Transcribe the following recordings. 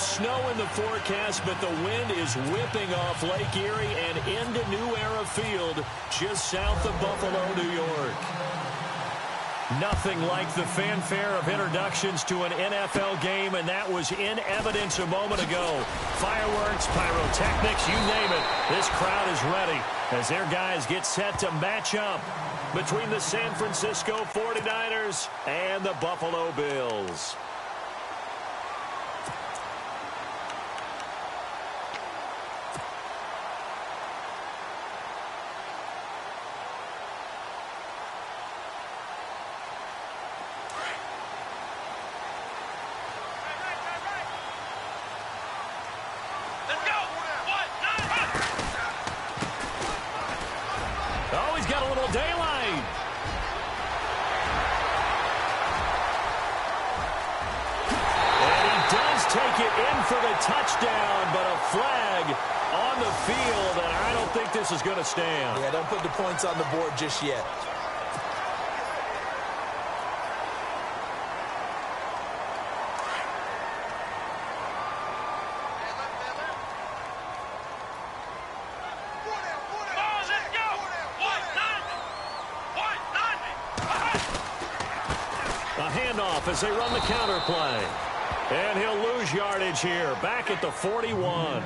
snow in the forecast, but the wind is whipping off Lake Erie and into New Era Field just south of Buffalo, New York. Nothing like the fanfare of introductions to an NFL game, and that was in evidence a moment ago. Fireworks, pyrotechnics, you name it. This crowd is ready as their guys get set to match up between the San Francisco 49ers and the Buffalo Bills. Oh, he's got a little daylight. And he does take it in for the touchdown, but a flag on the field, and I don't think this is going to stand. Yeah, don't put the points on the board just yet. As they run the counter play. And he'll lose yardage here. Back at the 41.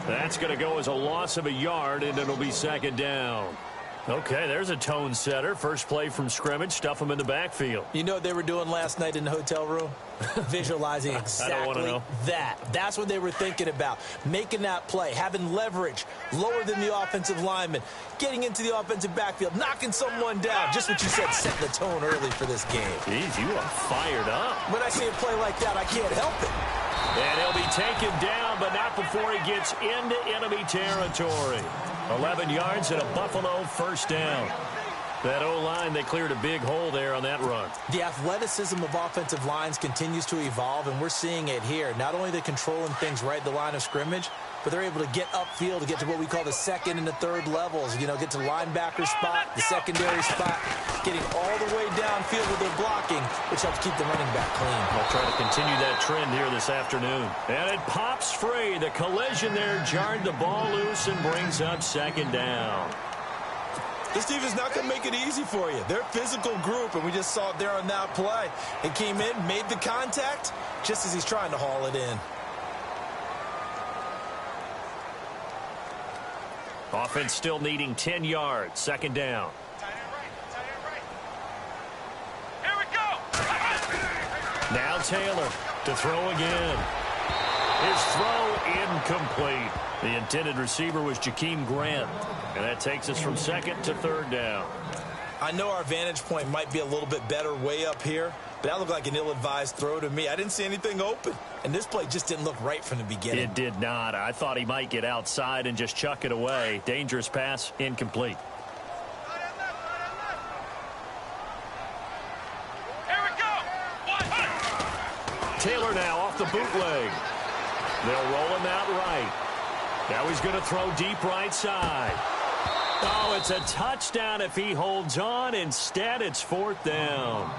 That's going to go as a loss of a yard, and it'll be second down. Okay, there's a tone setter. First play from scrimmage. Stuff him in the backfield. You know what they were doing last night in the hotel room? Visualizing exactly that. That's what they were thinking about. Making that play, having leverage, lower than the offensive lineman, getting into the offensive backfield, knocking someone down. Just what you said, setting the tone early for this game. Jeez, you are fired up. When I see a play like that, I can't help it. And he'll be taken down, but not before he gets into enemy territory. 11 yards and a Buffalo first down. That O-line, they cleared a big hole there on that run. The athleticism of offensive lines continues to evolve, and we're seeing it here. Not only are they controlling things right at the line of scrimmage, but they're able to get upfield to get to what we call the second and the third levels. You know, get to the linebacker spot, the secondary spot, getting all the way downfield with their blocking, which helps keep the running back clean. They'll try to continue that trend here this afternoon. And it pops free. The collision there jarred the ball loose and brings up second down. This defense is not going to make it easy for you. They're a physical group, and we just saw it there on that play. It came in, made the contact, just as he's trying to haul it in. Offense still needing 10 yards. Second down. Here we go. Now Taylor to throw again. His throw incomplete. The intended receiver was Jakeem Grant. And that takes us from second to third down. I know our vantage point might be a little bit better way up here, but that looked like an ill-advised throw to me. I didn't see anything open, and this play just didn't look right from the beginning. It did not. I thought he might get outside and just chuck it away. Dangerous pass, incomplete. Here we go. Taylor now off the bootleg. They'll roll him out right. Now he's going to throw deep right side. Oh, it's a touchdown if he holds on. Instead, it's fourth down.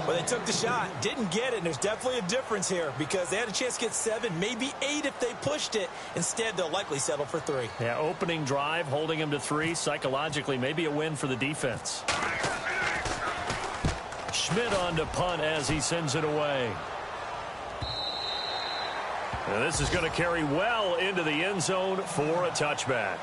Well, they took the shot, didn't get it, and there's definitely a difference here because they had a chance to get 7, maybe 8 if they pushed it. Instead, they'll likely settle for 3. Yeah, opening drive, holding him to 3. Psychologically, maybe a win for the defense. Schmidt on to punt as he sends it away. And this is going to carry well into the end zone for a touchback.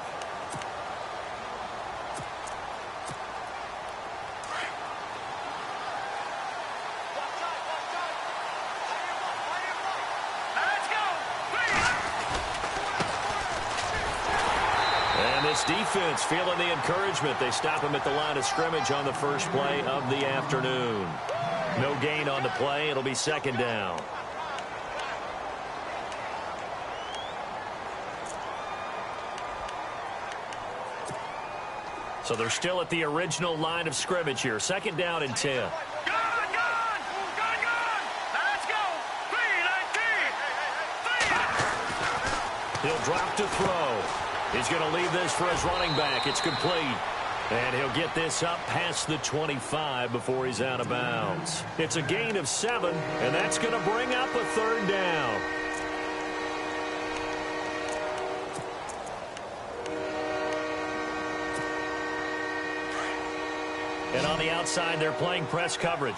And this defense feeling the encouragement. They stop him at the line of scrimmage on the first play of the afternoon. No gain on the play. It'll be second down. So they're still at the original line of scrimmage here. Second down and 10. Let's go. 3-19. He'll drop to throw. He's going to leave this for his running back. It's complete. And he'll get this up past the 25 before he's out of bounds. It's a gain of 7, and that's going to bring up a third down. And on the outside, they're playing press coverage.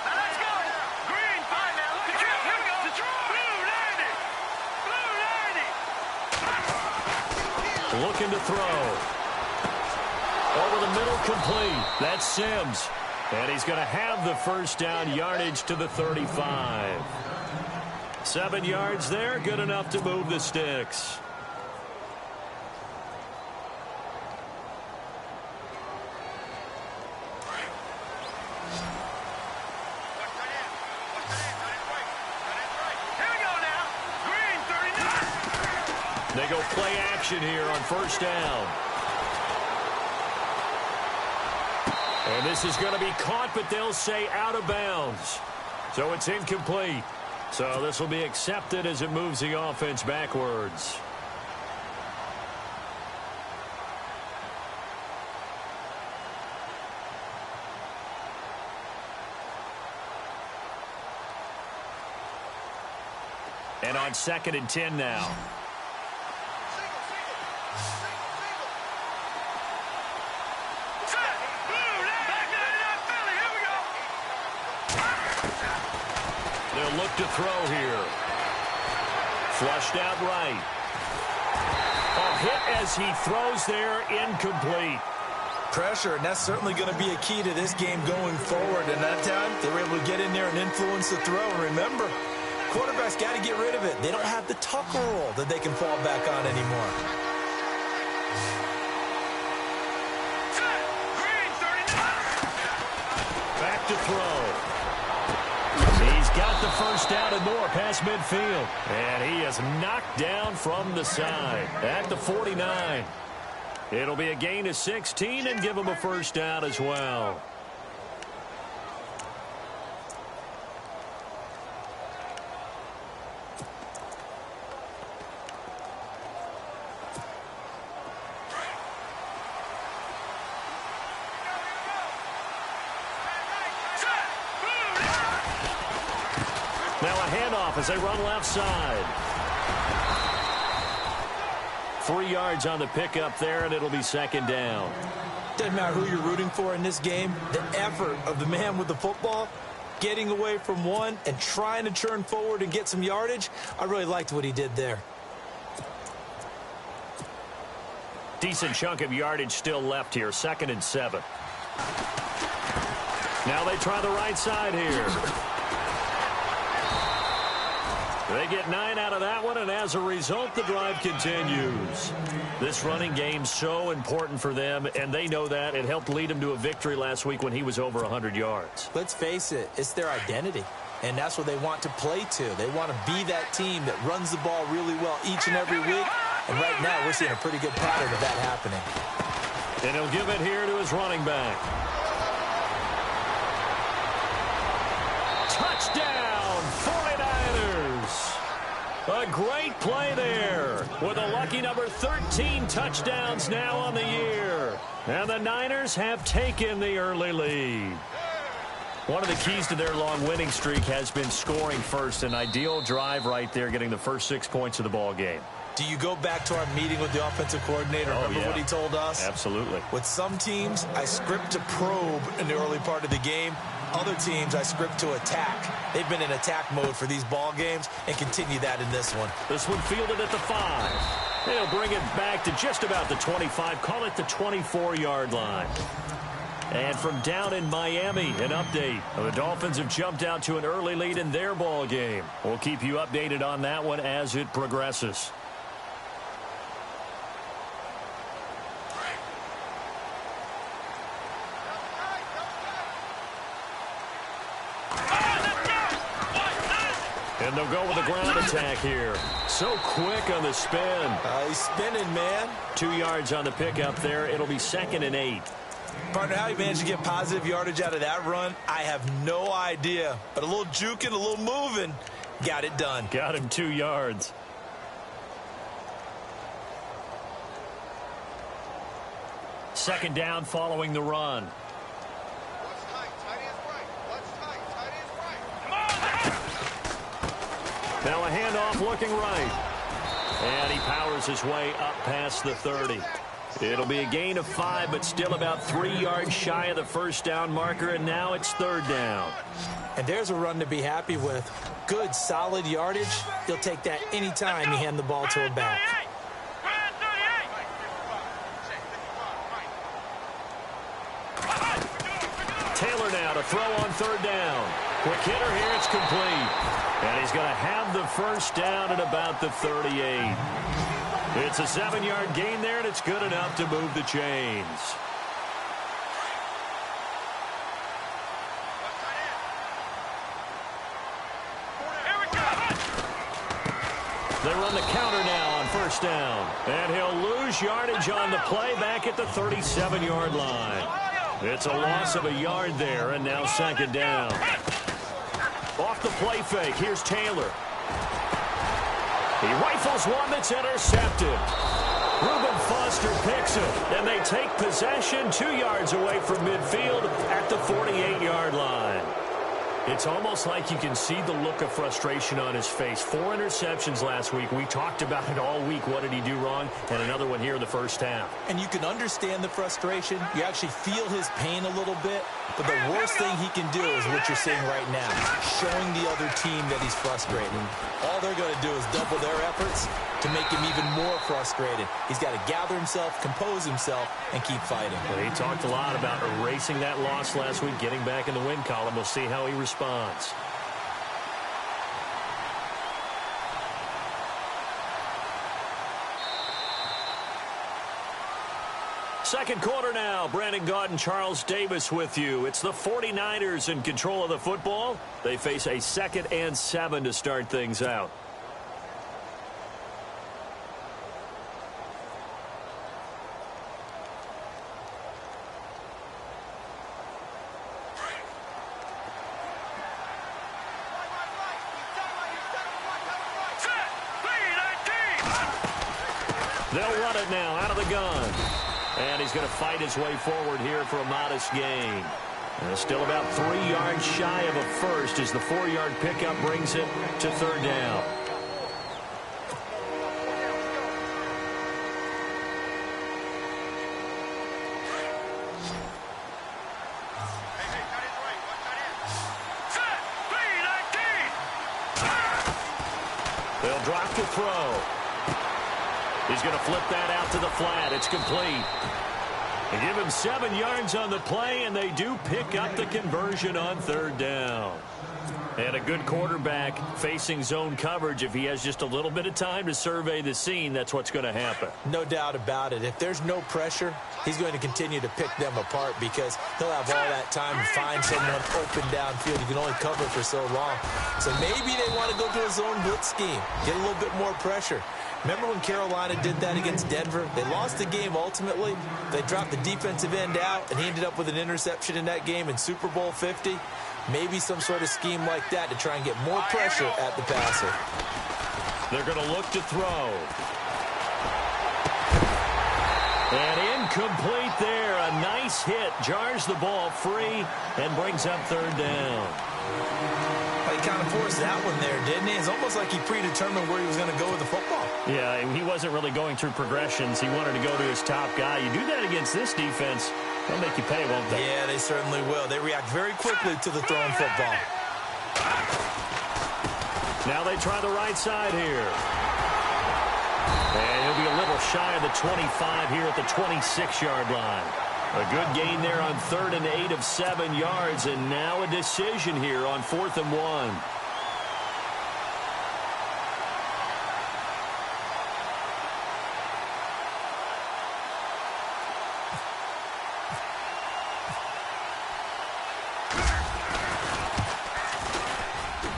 Now let's go. Green, fine now. Look at you. Here we go. Blue 90. Blue 90. Looking to throw. Over the middle, complete. That's Sims. And he's going to have the first down, yardage to the 35. 7 yards there, good enough to move the sticks. Here we go now. Green 39. They go play action here on first down. And this is going to be caught, but they'll say out of bounds. So it's incomplete. So this will be accepted as it moves the offense backwards. And on 2nd and 10 now. They'll look to throw here. Flushed out right. A hit as he throws there, incomplete. Pressure, and that's certainly going to be a key to this game going forward. And that time, they were able to get in there and influence the throw. And remember, quarterbacks got to get rid of it. They don't have the tucker roll that they can fall back on anymore. Back to throw. He's got the first down and more past midfield. And he is knocked down from the side at the 49. It'll be a gain of 16 and give him a first down as well. Now a handoff as they run left side. 3 yards on the pickup there, and it'll be 2nd down. Doesn't matter who you're rooting for in this game. The effort of the man with the football, getting away from one and trying to turn forward and get some yardage, I really liked what he did there. Decent chunk of yardage still left here. 2nd and 7. Now they try the right side here. They get 9 out of that one, and as a result, the drive continues. This running game's so important for them, and they know that. It helped lead them to a victory last week when he was over 100 yards. Let's face it, it's their identity, and that's what they want to play to. They want to be that team that runs the ball really well each and every week, and right now we're seeing a pretty good pattern of that happening. And he'll give it here to his running back. Touchdown, 49ers! A great play there with a lucky number 13 touchdowns now on the year. And the Niners have taken the early lead. One of the keys to their long winning streak has been scoring first. An ideal drive right there, getting the first 6 points of the ball game. Do you go back to our meeting with the offensive coordinator? Remember what he told us? Absolutely. With some teams, I script to probe in the early part of the game. Other teams, I script to attack. They've been in attack mode for these ball games and continue that in this one. This one fielded at the 5. They'll bring it back to just about the 25. Call it the 24-yard line. And from down in Miami, an update. The Dolphins have jumped out to an early lead in their ball game. We'll keep you updated on that one as it progresses. And they'll go with a ground attack here. So quick on the spin. He's spinning, man. 2 yards on the pickup there. It'll be 2nd and 8. Partner, how he managed to get positive yardage out of that run, I have no idea. But a little juking, a little moving, got it done. Got him 2 yards. Second down following the run. Now a handoff looking right. And he powers his way up past the 30. It'll be a gain of 5, but still about 3 yards shy of the first down marker, and now it's 3rd down. And there's a run to be happy with. Good, solid yardage. He'll take that anytime you hand the ball to a back. Taylor now to throw on 3rd down. Quick hitter here, it's complete. And he's going to have the first down at about the 38. It's a 7-yard gain there, and it's good enough to move the chains. They run the counter now on 1st down. And he'll lose yardage on the play back at the 37-yard line. It's a loss of a yard there, and now 2nd down. Off the play fake, here's Taylor. He rifles one that's intercepted. Reuben Foster picks it, and they take possession 2 yards away from midfield at the 48-yard line. It's almost like you can see the look of frustration on his face. 4 interceptions last week. We talked about it all week. What did he do wrong? And another one here in the first half. And you can understand the frustration. You actually feel his pain a little bit. But the worst thing he can do is what you're seeing right now, showing the other team that he's frustrated. All they're going to do is double their efforts to make him even more frustrated. He's got to gather himself, compose himself, and keep fighting. Well, he talked a lot about erasing that loss last week, getting back in the win column. We'll see how he responds. Second quarter now. Brandon Gaudin, Charles Davis with you. It's the 49ers in control of the football. They face a 2nd and 7 to start things out. They'll run it now out of the gun. And he's going to fight his way forward here for a modest gain. And still about 3 yards shy of a first as the 4-yard pickup brings it to 3rd down. They'll drop to throw. He's going to flip that out to the flat. It's complete. They give him 7 yards on the play, and they do pick up the conversion on 3rd down. And a good quarterback facing zone coverage. If he has just a little bit of time to survey the scene, that's what's going to happen. No doubt about it. If there's no pressure, he's going to continue to pick them apart because he'll have all that time to find someone open downfield. You can only cover for so long. So maybe they want to go to a zone blitz scheme, get a little bit more pressure. Remember when Carolina did that against Denver? They lost the game ultimately. They dropped the defensive end out, and he ended up with an interception in that game in Super Bowl 50. Maybe some sort of scheme like that to try and get more pressure at the passer. They're going to look to throw. And incomplete there. A nice hit. Jars the ball free and brings up 3rd down. He kind of forced that one there, didn't he? It's almost like he predetermined where he was going to go with the football. Yeah, he wasn't really going through progressions. He wanted to go to his top guy. You do that against this defense, they'll make you pay, won't they? Yeah, they certainly will. They react very quickly to the thrown football. Now they try the right side here. And he'll be a little shy of the 25 here at the 26-yard line. A good gain there on 3rd and 8 of 7 yards, and now a decision here on 4th and 1.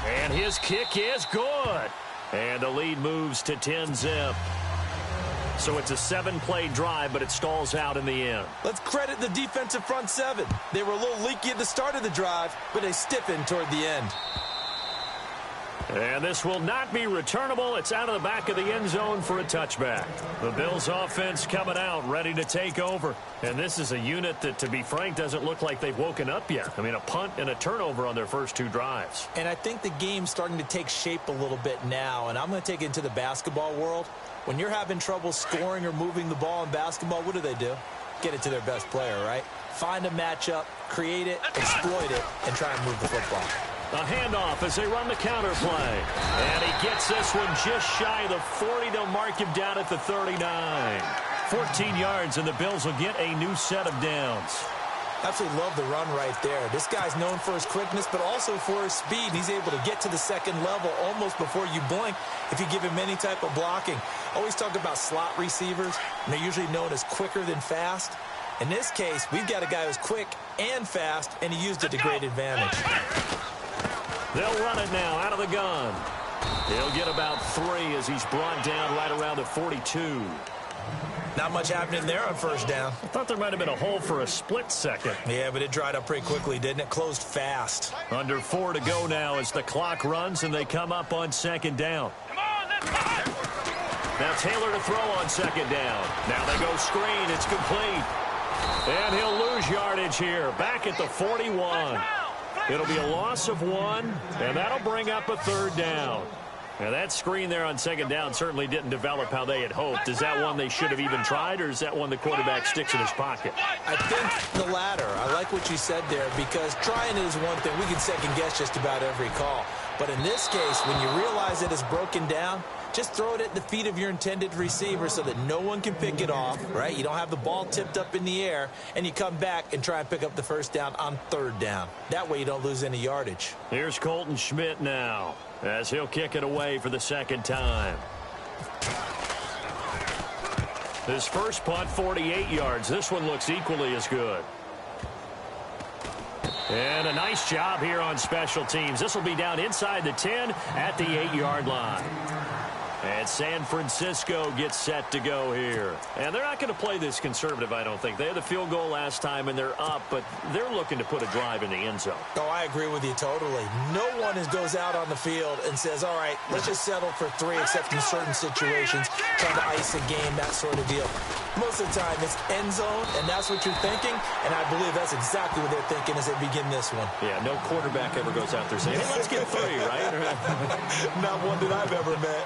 And his kick is good. And the lead moves to 10-zip. So it's a 7-play drive, but it stalls out in the end. Let's credit the defensive front 7. They were a little leaky at the start of the drive, but they stiffened toward the end. And this will not be returnable. It's out of the back of the end zone for a touchback. The Bills offense coming out, ready to take over. And this is a unit that, to be frank, doesn't look like they've woken up yet. I mean, a punt and a turnover on their first 2 drives. And I think the game's starting to take shape a little bit now. And I'm going to take it into the basketball world. When you're having trouble scoring or moving the ball in basketball, what do? Get it to their best player, right? Find a matchup, create it, exploit it, and try and move the football. A handoff as they run the counter play. And he gets this one just shy of the 40. They'll mark him down at the 39. 14 yards, and the Bills will get a new set of downs. Absolutely love the run right there. This guy's known for his quickness, but also for his speed. He's able to get to the second level almost before you blink if you give him any type of blocking. Always talk about slot receivers, and they're usually known as quicker than fast. In this case, we've got a guy who's quick and fast, and he used it to great advantage. They'll run it now out of the gun. He'll get about 3 as he's brought down right around the 42. Not much happening there on first down. I thought there might have been a hole for a split second. Yeah, but it dried up pretty quickly, didn't it? Closed fast. Under 4 to go now as the clock runs and they come up on second down. Now Taylor to throw on second down. Now they go screen. It's complete. And he'll lose yardage here. Back at the 41. It'll be a loss of 1, and that'll bring up a third down. Now, that screen there on second down certainly didn't develop how they had hoped. Is that one they should have even tried, or is that one the quarterback sticks in his pocket? I think the latter. I like what you said there, because trying it is one thing. We can second-guess just about every call. But in this case, when you realize it is broken down, just throw it at the feet of your intended receiver so that no one can pick it off, right? You don't have the ball tipped up in the air, and you come back and try and pick up the first down on third down. That way you don't lose any yardage. Here's Colton Schmidt now as he'll kick it away for the second time. His first punt, 48 yards. This one looks equally as good. And a nice job here on special teams. This will be down inside the 10 at the 8-yard line. And San Francisco gets set to go here. And they're not going to play this conservative, I don't think. They had the field goal last time, and they're up, but they're looking to put a drive in the end zone. Oh, I agree with you totally. No one goes out on the field and says, all right, let's just settle for 3, except in certain situations, trying to ice a game, that sort of deal. Most of the time, it's end zone, and that's what you're thinking, and I believe that's exactly what they're thinking as they begin this one. Yeah, no quarterback ever goes out there saying, hey, let's get 3, right? Not one that I've ever met.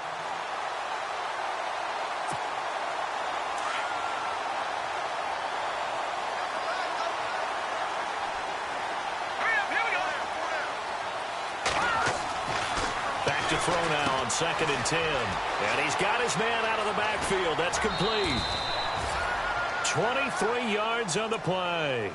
Throw now on 2nd and 10. And he's got his man out of the backfield. That's complete. 23 yards on the play.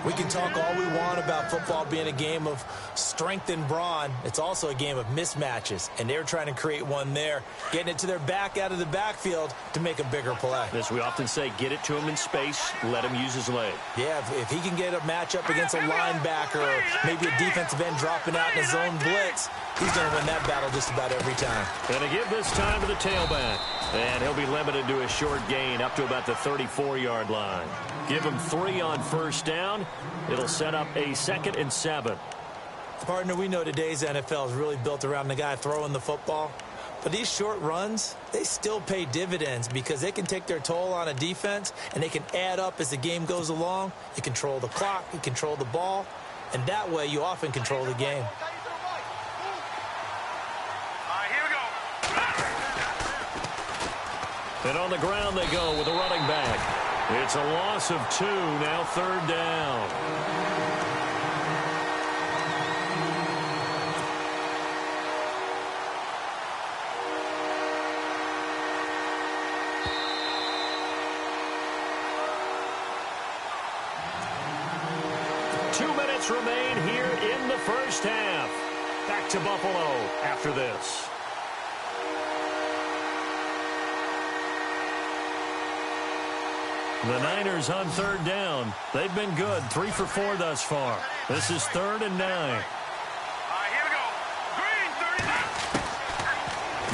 We can talk all we want about football being a game of strength and brawn. It's also a game of mismatches, and they're trying to create one there, getting it to their back out of the backfield to make a bigger play. As we often say, get it to him in space, let him use his leg. Yeah, if he can get a matchup against a linebacker or maybe a defensive end dropping out in a zone blitz, he's going to win that battle just about every time. And to give this time to the tailback. And he'll be limited to a short gain up to about the 34-yard line. Give him 3 on first down. It'll set up a 2nd and 7. Partner, we know today's NFL is really built around the guy throwing the football. But these short runs, they still pay dividends because they can take their toll on a defense, and they can add up as the game goes along. You control the clock, you control the ball, and that way you often control the game. And on the ground they go with a running back. It's a loss of 2, now 3rd down. Two minutes remain here in the first half. Back to Buffalo after this. The Niners on 3rd down. They've been good. 3 for 4 thus far. This is 3rd and 9. Here we go. Green, 39.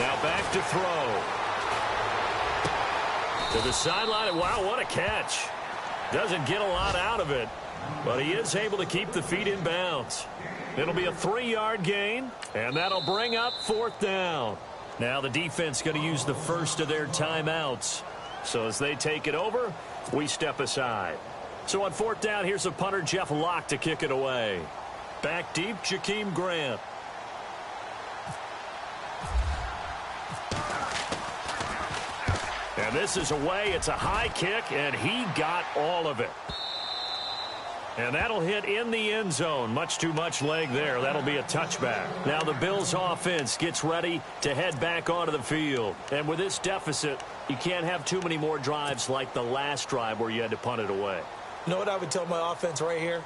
Now back to throw. To the sideline. Wow, what a catch. Doesn't get a lot out of it. But he is able to keep the feet in bounds. It'll be a 3-yard gain, and that'll bring up 4th down. Now the defense going to use the first of their timeouts. So as they take it over, we step aside. So on 4th down, here's a punter, Jeff Locke, to kick it away. Back deep, Jakeem Grant. And this is away. It's a high kick, and he got all of it. And that'll hit in the end zone. Much too much leg there. That'll be a touchback. Now the Bills offense gets ready to head back onto the field. And with this deficit, you can't have too many more drives like the last drive where you had to punt it away. You know what I would tell my offense right here?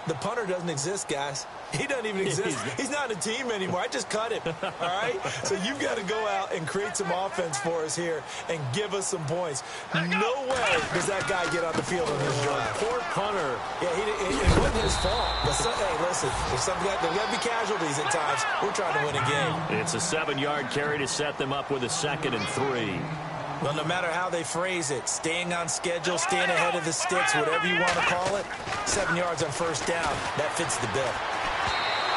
The punter doesn't exist, guys. He doesn't even exist. He's not a team anymore. I just cut him, all right? So you've got to go out and create some offense for us here and give us some points. No way does that guy get on the field on his drive. Poor punter. Yeah, it wasn't his fault. But hey, listen, there's got to be casualties at times. We're trying to win a game. It's a 7-yard carry to set them up with a 2nd and 3. Well, no matter how they phrase it, staying on schedule, staying ahead of the sticks, whatever you want to call it, 7 yards on 1st down, that fits the bill.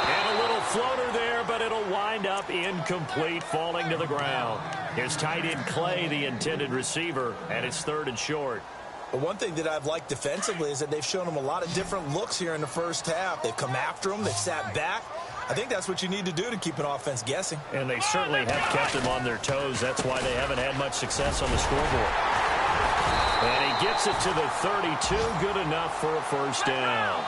And a little floater there, but it'll wind up incomplete, falling to the ground. Here's tight end Clay, the intended receiver, and it's 3rd and short. But one thing that I've liked defensively is that they've shown them a lot of different looks here in the first half. They've come after them. They've sat back. I think that's what you need to do to keep an offense guessing. And they certainly have kept them on their toes. That's why they haven't had much success on the scoreboard. And he gets it to the 32. Good enough for a 1st down.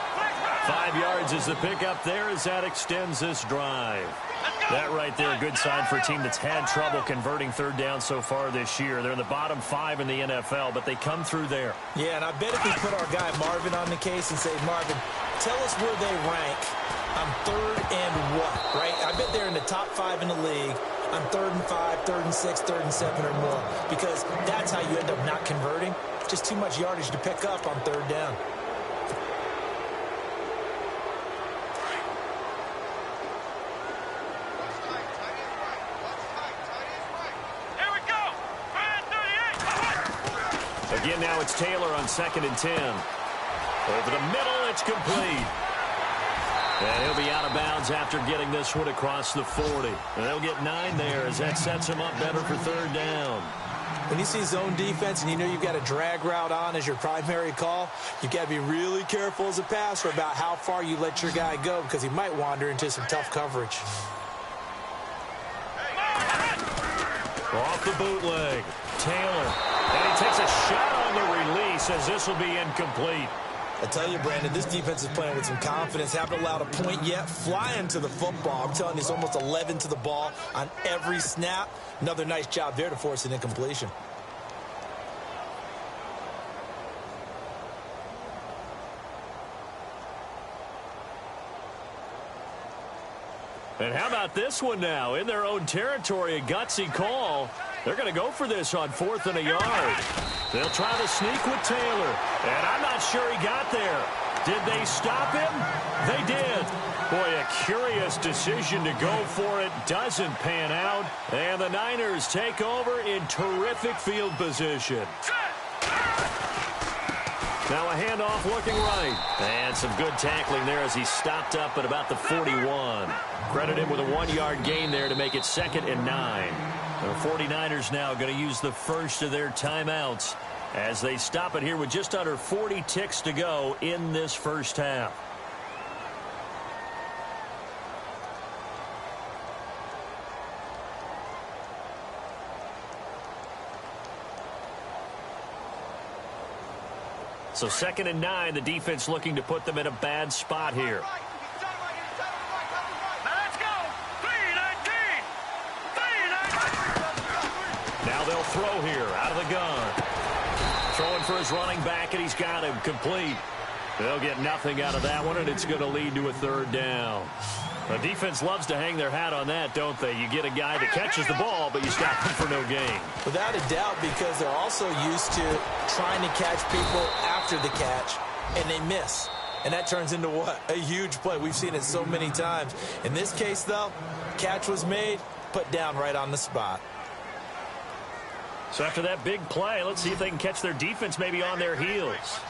5 yards is the pickup there as that extends this drive. That right there, a good sign for a team that's had trouble converting 3rd down so far this year. They're in the bottom 5 in the NFL, but they come through there. Yeah, and I bet if we put our guy Marvin on the case and say, Marvin, tell us where they rank on 3rd and what, right? I bet they're in the top 5 in the league on 3rd and 5, 3rd and 6, 3rd and 7 or more, because that's how you end up not converting. Just too much yardage to pick up on 3rd down. Again, now it's Taylor on 2nd and 10. Over the middle, it's complete. And he'll be out of bounds after getting this one across the 40. And they'll get 9 there as that sets him up better for 3rd down. When you see zone defense and you know you've got a drag route on as your primary call, you've got to be really careful as a passer about how far you let your guy go because he might wander into some tough coverage. Off the bootleg, Taylor. And he takes a shot on the release as this will be incomplete. I tell you, Brandon, this defense is playing with some confidence. Haven't allowed a point yet. Flying to the football. I'm telling you, it's almost 11 to the ball on every snap. Another nice job there to force an incompletion. And how about this one now? In their own territory, a gutsy call. They're going to go for this on 4th and a yard. They'll try to sneak with Taylor. And I'm not sure he got there. Did they stop him? They did. Boy, a curious decision to go for it. Doesn't pan out. And the Niners take over in terrific field position. Now a handoff looking right. And some good tackling there as he stopped up at about the 41. Credit him with a 1-yard gain there to make it 2nd and 9. The 49ers now going to use the first of their timeouts as they stop it here with just under 40 ticks to go in this first half. So 2nd and 9, the defense looking to put them in a bad spot here. Now they'll throw here out of the gun. Throwing for his running back, and he's got him complete. They'll get nothing out of that one, and it's going to lead to a 3rd down. The defense loves to hang their hat on that, don't they? You get a guy that catches the ball, but you stop him for no gain. Without a doubt, because they're also used to trying to catch people after the catch, and they miss. And that turns into what? A huge play. We've seen it so many times. In this case, though, catch was made, put down right on the spot. So after that big play, let's see if they can catch their defense maybe on their heels.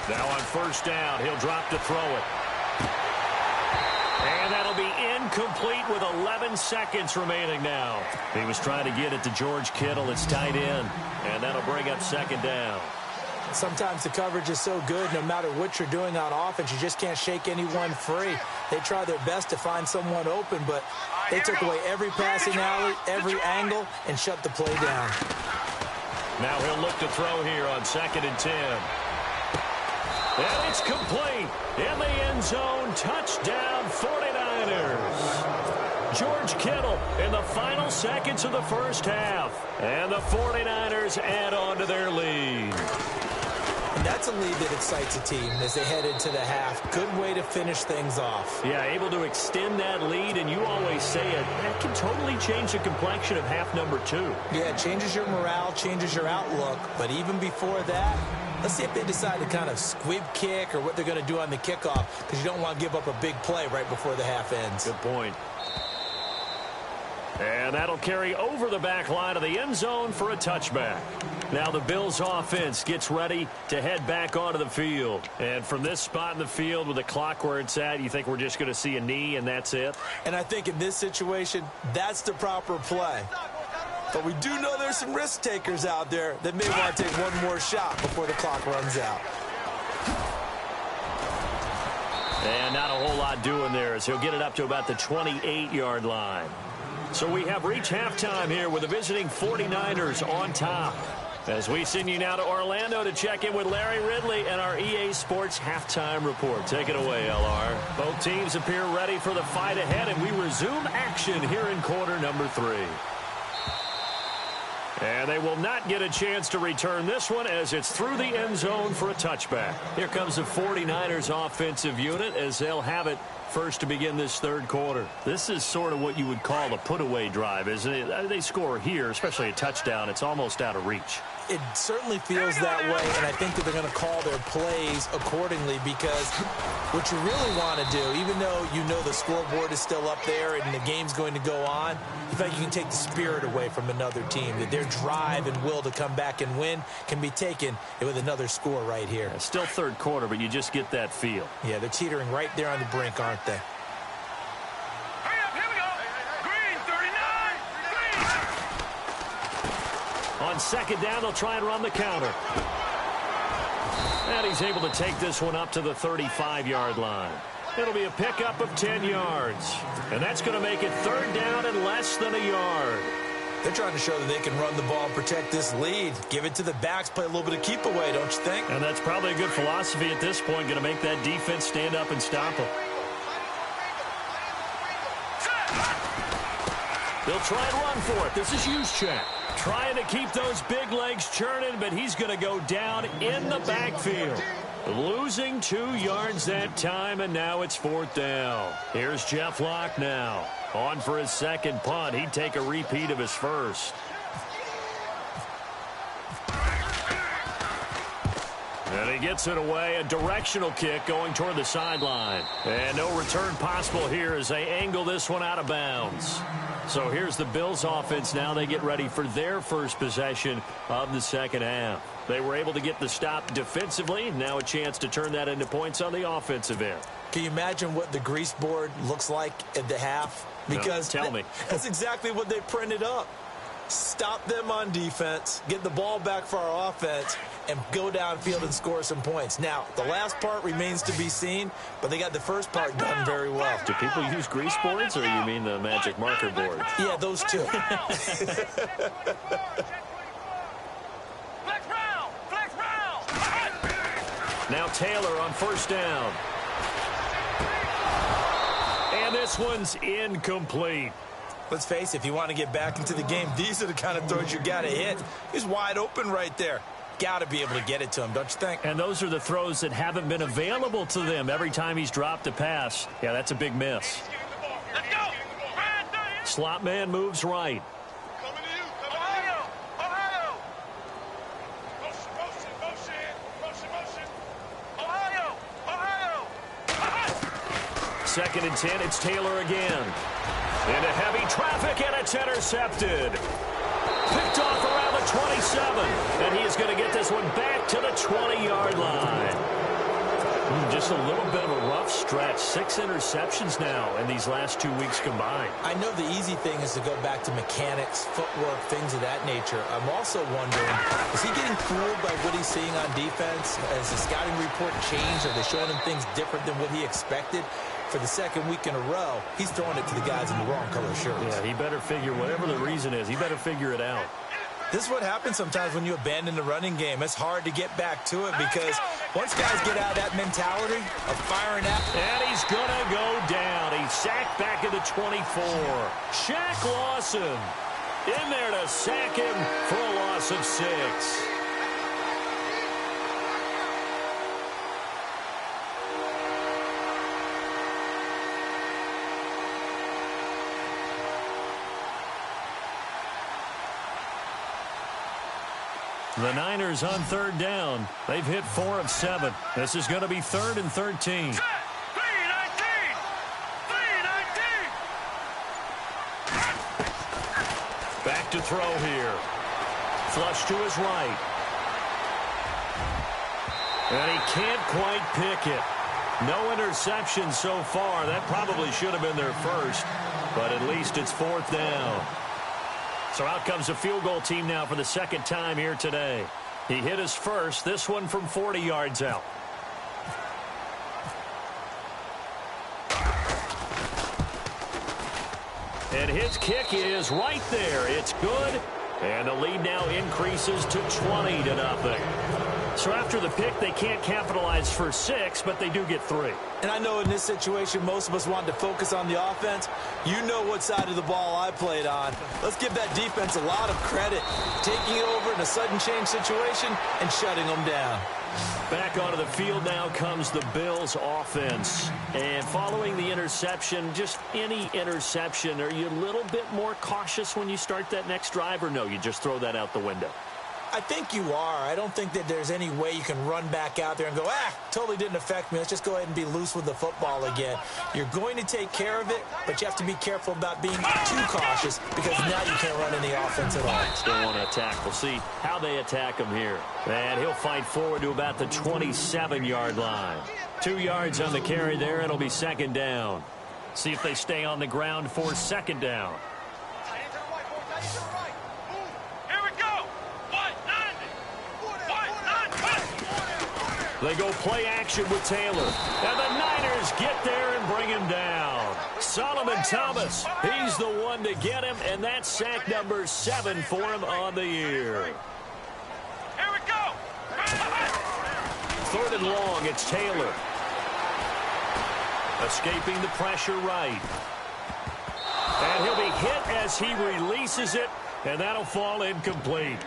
Now on first down, he'll drop to throw it. And that'll be incomplete with 11 seconds remaining now. He was trying to get it to George Kittle. It's tight end. And that'll bring up second down. Sometimes the coverage is so good, no matter what you're doing on offense, you just can't shake anyone free. They try their best to find someone open, but they took away every passing alley, every angle, and shut the play down. Now he'll look to throw here on 2nd and 10. And it's complete. In the end zone, touchdown 49ers. George Kittle in the final seconds of the first half. And the 49ers add on to their lead. And that's a lead that excites a team as they head into the half. Good way to finish things off. Yeah, able to extend that lead, and you always say it, that can totally change the complexion of half number 2. Yeah, it changes your morale, changes your outlook. But even before that, let's see if they decide to kind of squib kick or what they're going to do on the kickoff, because you don't want to give up a big play right before the half ends. Good point. And that'll carry over the back line of the end zone for a touchback. Now the Bills offense gets ready to head back onto the field. And from this spot in the field with the clock where it's at, you think we're just going to see a knee and that's it? And I think in this situation, that's the proper play. But we do know there's some risk takers out there that may want to take one more shot before the clock runs out. And not a whole lot doing there as he'll get it up to about the 28-yard line. So we have reached halftime here with the visiting 49ers on top. As we send you now to Orlando to check in with Larry Ridley and our EA Sports halftime report. Take it away, LR. Both teams appear ready for the fight ahead, and we resume action here in quarter number 3. And they will not get a chance to return this one as it's through the end zone for a touchback. Here comes the 49ers offensive unit as they'll have it first to begin this third quarter. This is sort of what you would call a put-away drive, isn't it? They score here, especially a touchdown. It's almost out of reach. It certainly feels that way, and I think that they're going to call their plays accordingly, because what you really want to do, even though you know the scoreboard is still up there and the game's going to go on, you think you can take the spirit away from another team, that their drive and will to come back and win can be taken with another score right here. Yeah, still third quarter, but you just get that feel. Yeah, they're teetering right there on the brink, aren't they? On second down, they'll try and run the counter. And he's able to take this one up to the 35-yard line. It'll be a pickup of 10 yards. And that's going to make it third down and less than a yard. They're trying to show that they can run the ball and protect this lead. Give it to the backs, play a little bit of keep away, don't you think? And that's probably a good philosophy at this point, going to make that defense stand up and stop them. They'll try and run for it. This is Juszczyk. Trying to keep those big legs churning, but he's going to go down in the backfield. Losing 2 yards that time, and now it's fourth down. Here's Jeff Locke now. On for his second punt. He'd take a repeat of his first. And he gets it away. A directional kick going toward the sideline. And no return possible here as they angle this one out of bounds. So here's the Bills offense now. They get ready for their first possession of the second half. They were able to get the stop defensively. Now a chance to turn that into points on the offensive end. Can you imagine what the grease board looks like at the half? Because no, tell me. That's exactly what they printed up. Stop them on defense, get the ball back for our offense, and go downfield and score some points. Now, the last part remains to be seen, but they got the first part done very well. Do people use grease boards, or you mean the magic marker board? Yeah, those two. Now Taylor on first down. And this one's incomplete. Let's face it, if you want to get back into the game, these are the kind of throws you got to hit. He's wide open right there. Got to be able to get it to him, don't you think? And those are the throws that haven't been available to them every time he's dropped a pass. Yeah, that's a big miss. Let's go. Slot man moves right. Second and 10, it's Taylor again. Into heavy traffic, and it's intercepted. Picked off around the 27, and he is going to get this one back to the 20-yard line. Just a little bit of a rough stretch. 6 interceptions now in these last 2 weeks combined. I know the easy thing is to go back to mechanics, footwork, things of that nature. I'm also wondering, is he getting fooled by what he's seeing on defense? Has the scouting report changed? Are they showing him things different than what he expected? For the second week in a row, he's throwing it to the guys in the wrong color shirts. Yeah, he better figure, whatever the reason is, he better figure it out. This is what happens sometimes when you abandon the running game. It's hard to get back to it because once guys get out of that mentality of firing out. And he's going to go down. He's sacked back at the 24. Shaq Lawson in there to sack him for a loss of 6. The Niners on 3rd down. They've hit 4 of 7. This is going to be 3rd and 13. 3-19. Back to throw here. Flush to his right. And he can't quite pick it. No interception so far. That probably should have been their first, but at least it's 4th down. So out comes a field goal team now for the second time here today. He hit his first, this one from 40 yards out. And his kick is right there. It's good. And the lead now increases to 20-0. So after the pick, they can't capitalize for 6, but they do get 3. And I know in this situation, most of us wanted to focus on the offense. You know what side of the ball I played on. Let's give that defense a lot of credit. Taking it over in a sudden change situation and shutting them down. Back onto the field now comes the Bills offense. And following the interception, just any interception, are you a little bit more cautious when you start that next drive, or no, you just throw that out the window? I think you are. I don't think that there's any way you can run back out there and go, totally didn't affect me. Let's just go ahead and be loose with the football again. You're going to take care of it, but you have to be careful about being too cautious because now you can't run any offense at all. Still want to attack. We'll see how they attack him here. And he'll fight forward to about the 27-yard line. 2 yards on the carry there. It'll be 2nd down. See if they stay on the ground for 2nd down. They go play action with Taylor. And the Niners get there and bring him down. Solomon Thomas, he's the one to get him, and that's sack number 7 for him on the year. Here we go. 3rd and long, it's Taylor. Escaping the pressure right. And he'll be hit as he releases it, and that'll fall incomplete.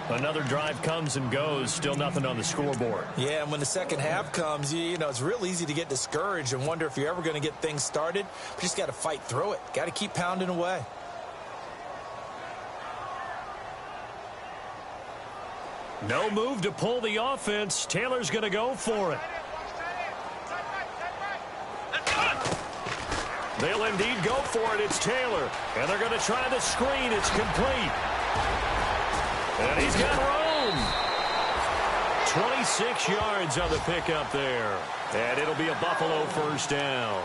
Another drive comes and goes. Still nothing on the scoreboard. Yeah, and when the second half comes, you know, it's real easy to get discouraged and wonder if you're ever going to get things started. But you just got to fight through it. Got to keep pounding away. No move to pull the offense. Taylor's going to go for it. They'll indeed go for it. It's Taylor. And they're going to try the screen. It's complete. And he's got room. 26 yards on the pickup there. And it'll be a Buffalo 1st down.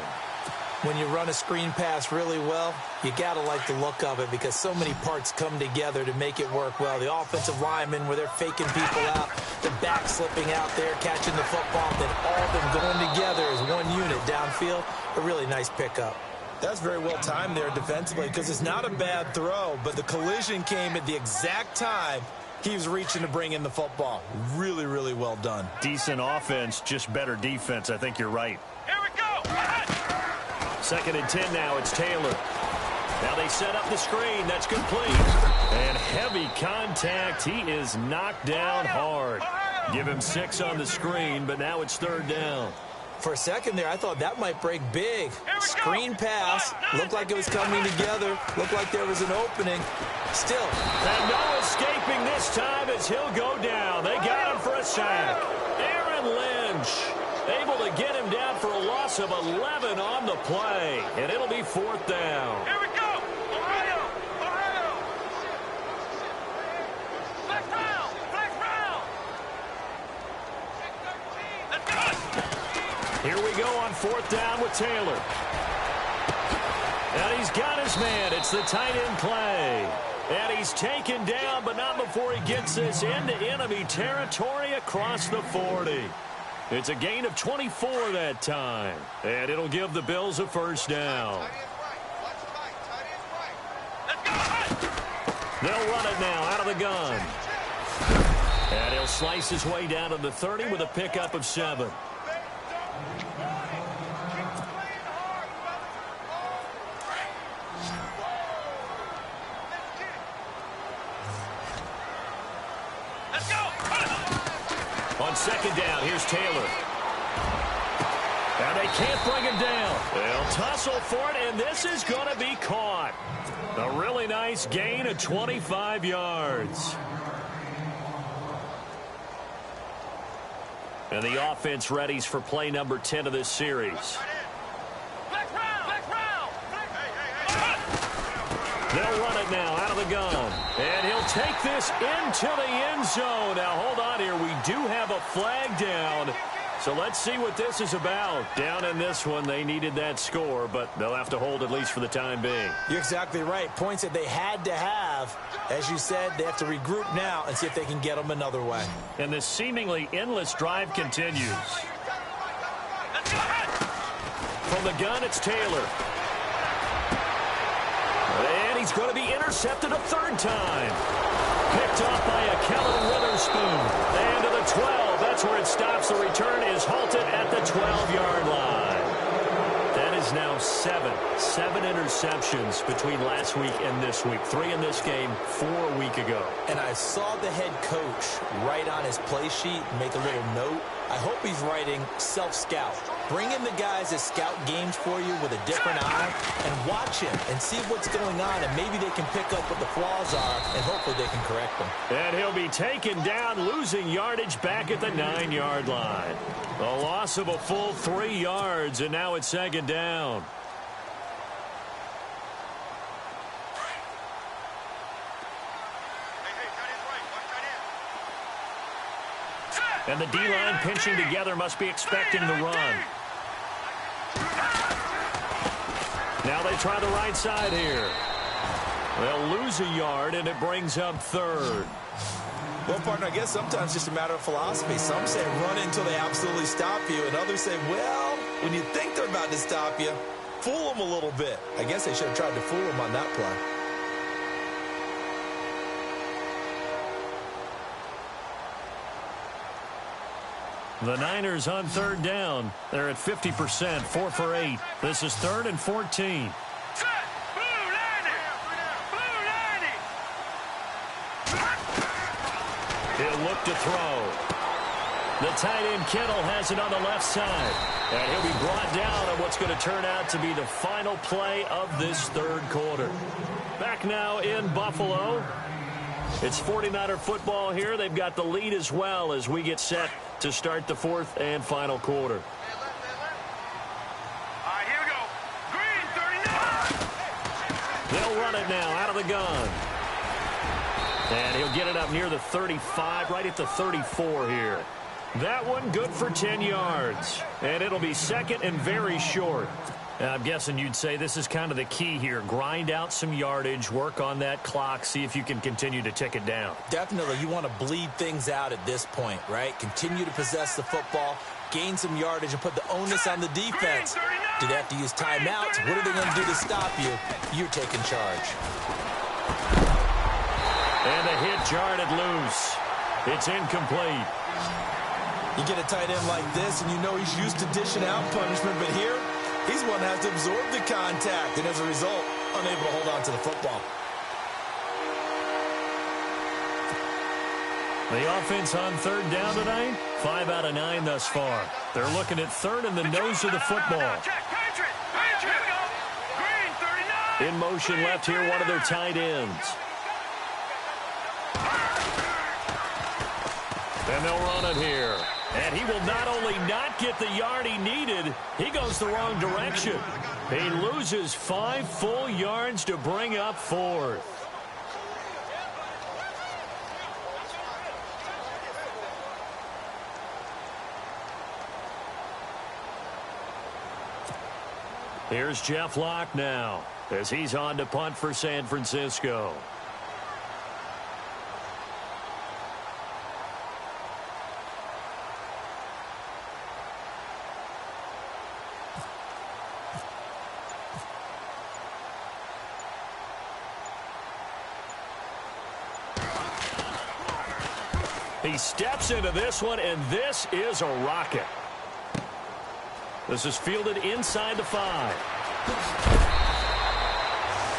When you run a screen pass really well, you got to like the look of it because so many parts come together to make it work well. The offensive linemen, where they're faking people out, the back slipping out there, catching the football, then all of them going together as one unit downfield. A really nice pickup. That's very well timed there defensively because it's not a bad throw, but the collision came at the exact time he was reaching to bring in the football. Really, really well done. Decent offense, just better defense. I think you're right. Here we go. 2nd and 10 now. It's Taylor. Now they set up the screen. That's complete. And heavy contact. He is knocked down hard. Give him 6 on the screen, but now it's 3rd down. For a second there, I thought that might break big. Screen pass. Looked like it was coming together. Looked like there was an opening. Still. And no escaping this time as he'll go down. They got him for a sack. Aaron Lynch able to get him down for a loss of 11 on the play. And it'll be 4th down. Here we go. Ohio. Flex round. Let's go. Here we go on 4th down with Taylor. And he's got his man. It's the tight end Clay. And he's taken down, but not before he gets this into enemy territory across the 40. It's a gain of 24 that time. And it'll give the Bills a first down. They'll run it now out of the gun. And he'll slice his way down to the 30 with a pickup of 7. On 2nd down, here's Taylor. And they can't bring him down. They'll tussle for it, and this is going to be caught. A really nice gain of 25 yards. And the offense readies for play number 10 of this series. They'll run it now out of the gun. And he'll take this into the end zone. Now, hold on here. We do have a flag down. So let's see what this is about. Down in this one, they needed that score, but they'll have to hold at least for the time being. You're exactly right. Points that they had to have. As you said, they have to regroup now and see if they can get them another way. And this seemingly endless drive continues. From the gun, it's Taylor. And he's going to be intercepted a 3rd time. Picked off by a Kellen Witherspoon. And to the 12. That's where it stops. The return is halted at the 12-yard line. That is now 7 interceptions between last week and this week. 3 in this game, 4 a week ago. And I saw the head coach write on his play sheet, make a little note. I hope he's writing self-scout. Bring in the guys that scout games for you with a different eye and watch him and see what's going on, and maybe they can pick up what the flaws are, and hopefully they can correct them. And he'll be taken down, losing yardage back at the 9-yard line. A loss of a full 3 yards, and now it's 2nd down. And the D-line pinching together must be expecting the run. Now they try the right side here. They'll lose a yard, and it brings up 3rd. Well, partner, I guess sometimes it's just a matter of philosophy. Some say run until they absolutely stop you, and others say, well, when you think they're about to stop you, fool them a little bit. I guess they should have tried to fool them on that play. The Niners on 3rd down. They're at 50%, 4 for 8. This is 3rd and 14. He'll look to throw. The tight end Kittle has it on the left side. And he'll be brought down on what's going to turn out to be the final play of this 3rd quarter. Back now in Buffalo. It's 49er football here. They've got the lead as well as we get set to start the 4th and final quarter. All right, here we go. Green, 39. They'll run it now out of the gun. And he'll get it up near the 35, right at the 34 here. That one good for 10 yards. And it'll be 2nd and very short. I'm guessing you'd say this is kind of the key here. Grind out some yardage, work on that clock, see if you can continue to tick it down. Definitely, you want to bleed things out at this point, right? Continue to possess the football, gain some yardage, and put the onus on the defense. Do they have to use timeouts? What are they going to do to stop you? You're taking charge. And the hit jarred it loose. It's incomplete. You get a tight end like this, and you know he's used to dishing out punishment, but here, he's one that has to absorb the contact, and as a result, unable to hold on to the football. The offense on 3rd down tonight, 5 out of 9 thus far. They're looking at 3rd and the nose of the football. In motion left here, one of their tight ends. And they'll run it here. And he will not only not get the yard he needed, he goes the wrong direction. He loses 5 full yards to bring up 4th. Here's Jeff Locke now as he's on to punt for San Francisco. He steps into this one, and this is a rocket. This is fielded inside the 5.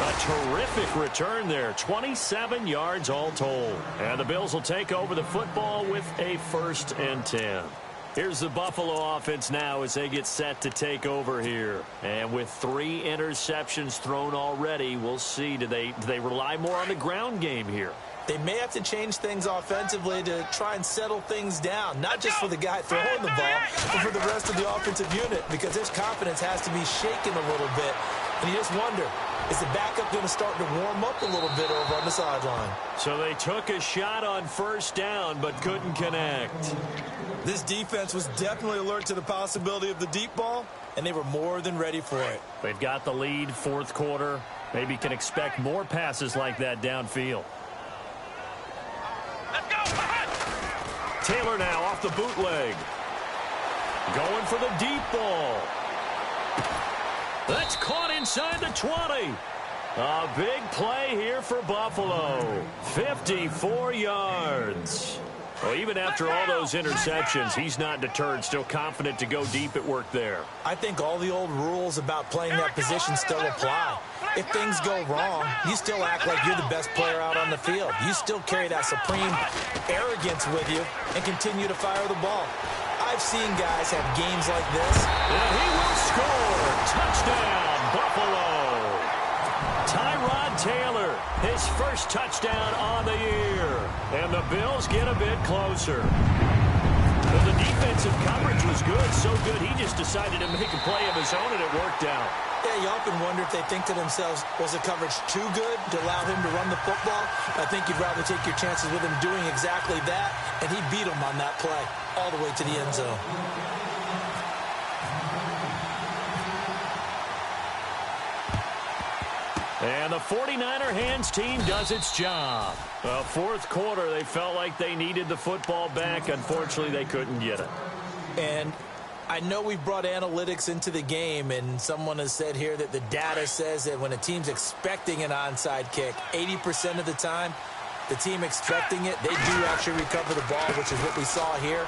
A terrific return there. 27 yards all told. And the Bills will take over the football with a 1st and 10. Here's the Buffalo offense now as they get set to take over here. And with 3 interceptions thrown already, we'll see. Do they rely more on the ground game here? They may have to change things offensively to try and settle things down, not just for the guy throwing the ball, but for the rest of the offensive unit, because his confidence has to be shaken a little bit. And you just wonder, is the backup going to start to warm up a little bit over on the sideline? So they took a shot on 1st down, but couldn't connect. This defense was definitely alert to the possibility of the deep ball, and they were more than ready for it. They've got the lead, 4th quarter. Maybe can expect more passes like that downfield. Taylor now off the bootleg. Going for the deep ball. That's caught inside the 20. A big play here for Buffalo. 54 yards. Well, even after all those interceptions, he's not deterred, still confident to go deep at work there. I think all the old rules about playing that position still apply. If things go wrong, you still act like you're the best player out on the field. You still carry that supreme arrogance with you and continue to fire the ball. I've seen guys have games like this. And he will score. Touchdown, Buffalo. Tyrod Taylor, his 1st touchdown on the year. And the Bills get a bit closer. But the defensive coverage was good, so good he just decided to make a play of his own, and it worked out. Yeah, you often wonder if they think to themselves, was the coverage too good to allow him to run the football? I think you'd rather take your chances with him doing exactly that, and he beat him on that play all the way to the end zone. And the 49er hands team does its job. Well, 4th quarter, they felt like they needed the football back. Unfortunately, they couldn't get it. And I know we've brought analytics into the game, and someone has said here that the data says that when a team's expecting an onside kick, 80% of the time, the team expecting it, they do actually recover the ball, which is what we saw here.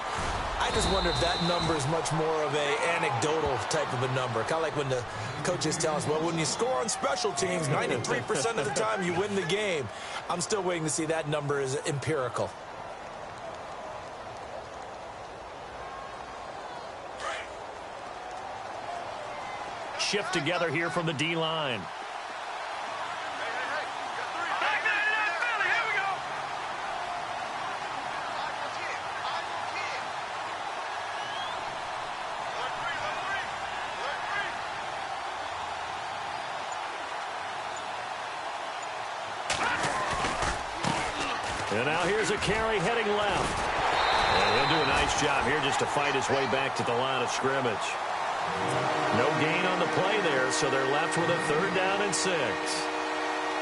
I just wonder if that number is much more of a anecdotal type of a number. Kind of like when the coaches tell us, well, when you score on special teams, 93% of the time you win the game. I'm still waiting to see that number is empirical. Shift together here from the D-line. And now here's a carry heading left. And he'll do a nice job here just to fight his way back to the line of scrimmage. No gain on the play there, so they're left with a 3rd down and 6.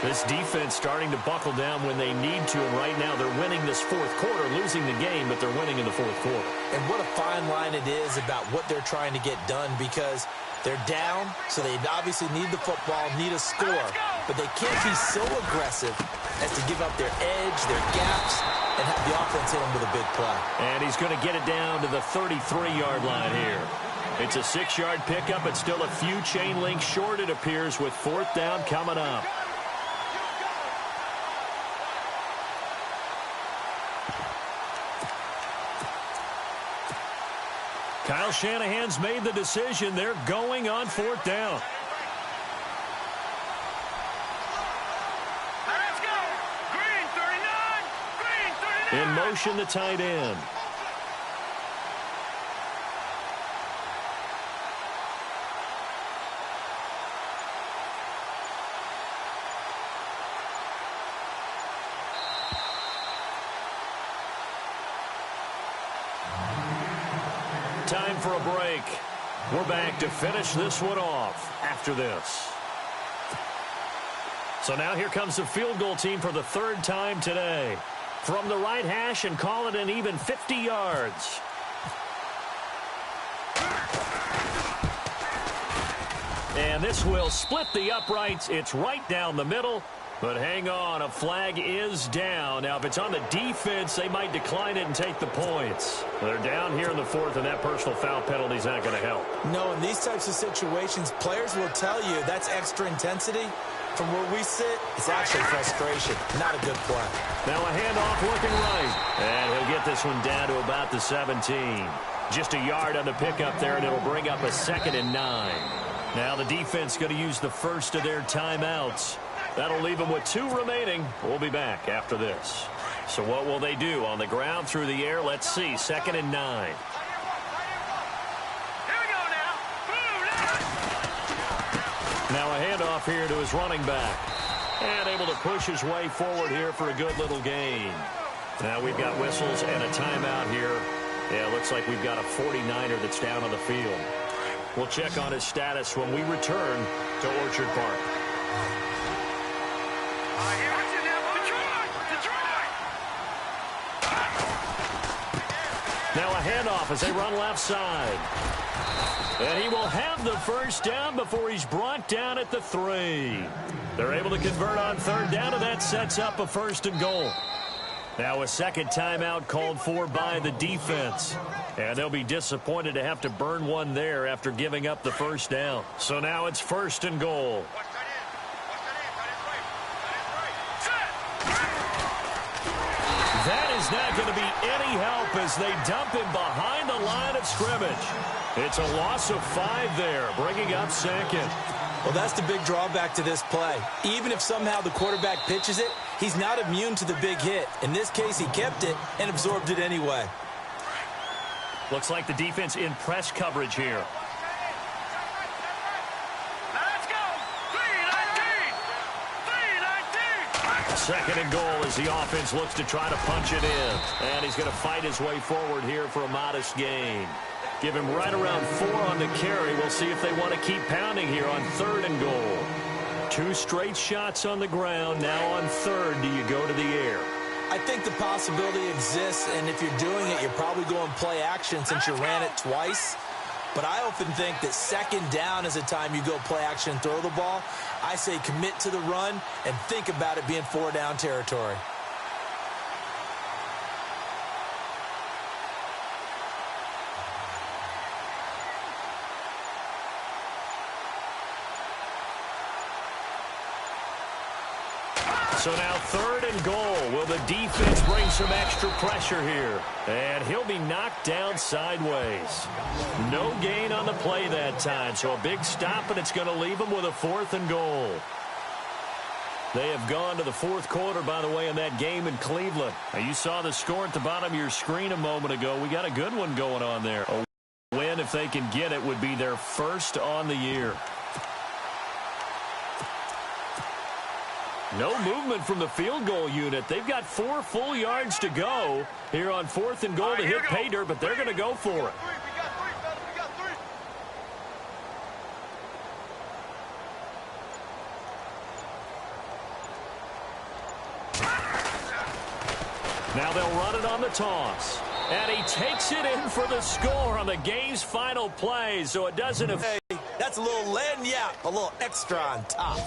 This defense starting to buckle down when they need to, and right now they're winning this 4th quarter, losing the game, but they're winning in the 4th quarter. And what a fine line it is about what they're trying to get done, because they're down, so they obviously need the football, need a score, but they can't be so aggressive as to give up their edge, their gaps, and have the offense hit them with a big play. And he's going to get it down to the 33-yard line here. It's a 6-yard pickup, but still a few chain links short, it appears, with 4th down coming up. Kyle Shanahan's made the decision. They're going on 4th down. Let's go. Green 39. Green 39. In motion, the tight end. Time for a break. We're back to finish this one off. after this. So now here comes the field goal team for the third time today. From the right hash and call it an even 50 yards. And this will split the uprights. It's right down the middle. But hang on, a flag is down. Now, if it's on the defense, they might decline it and take the points. They're down here in the fourth, and that personal foul penalty is not going to help. No, in these types of situations, players will tell you that's extra intensity. From where we sit, it's actually frustration. Not a good play. Now a handoff looking right. And he'll get this one down to about the 17. Just a yard on the pickup there, and it'll bring up a 2nd and 9. Now the defense going to use the first of their timeouts. That'll leave them with 2 remaining. We'll be back after this. So what will they do? On the ground, through the air? Let's see. 2nd and 9. Now a handoff here to his running back. And able to push his way forward here for a good little gain. Now we've got whistles and a timeout here. Yeah, looks like we've got a 49er that's down on the field. We'll check on his status when we return to Orchard Park. Now a handoff as they run left side. And he will have the first down before he's brought down at the 3. They're able to convert on 3rd down, and that sets up a 1st and goal. Now a second timeout called for by the defense. And they'll be disappointed to have to burn one there after giving up the 1st down. So now it's 1st and goal. That is not going to be any help as they dump him behind the line of scrimmage. It's a loss of 5 there, bringing up 2nd. Well, that's the big drawback to this play. Even if somehow the quarterback pitches it, he's not immune to the big hit. In this case, he kept it and absorbed it anyway. Looks like the defense in press coverage here. Let's go! 3-19! 3-19! 2nd and goal as the offense looks to try to punch it in. And he's going to fight his way forward here for a modest gain. Give him right around 4 on the carry. We'll see if they want to keep pounding here on 3rd and goal. 2 straight shots on the ground. Now on 3rd, do you go to the air? I think the possibility exists, and if you're doing it, you're probably going play action since you ran it twice. But I often think that 2nd down is a time you go play action and throw the ball. I say commit to the run and think about it being 4-down territory. So now 3rd and goal. Will the defense bring some extra pressure here? And he'll be knocked down sideways. No gain on the play that time. So a big stop, and it's going to leave him with a 4th and goal. They have gone to the 4th quarter, by the way, in that game in Cleveland. Now, you saw the score at the bottom of your screen a moment ago. We got a good one going on there. A win, if they can get it, would be their 1st on the year. No movement from the field goal unit. They've got 4 full yards to go here on 4th and goal to hit pay dirt, but they're going to go for it. Now they'll run it on the toss. And he takes it in for the score on the game's final play, so it doesn't affect. Hey, that's a little lanyap, a little extra on top.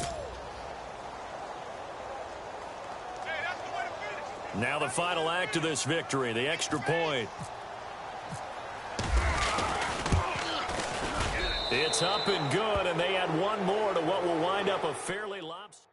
Now the final act of this victory, the extra point. It's up and good, and they add one more to what will wind up a fairly lopsided.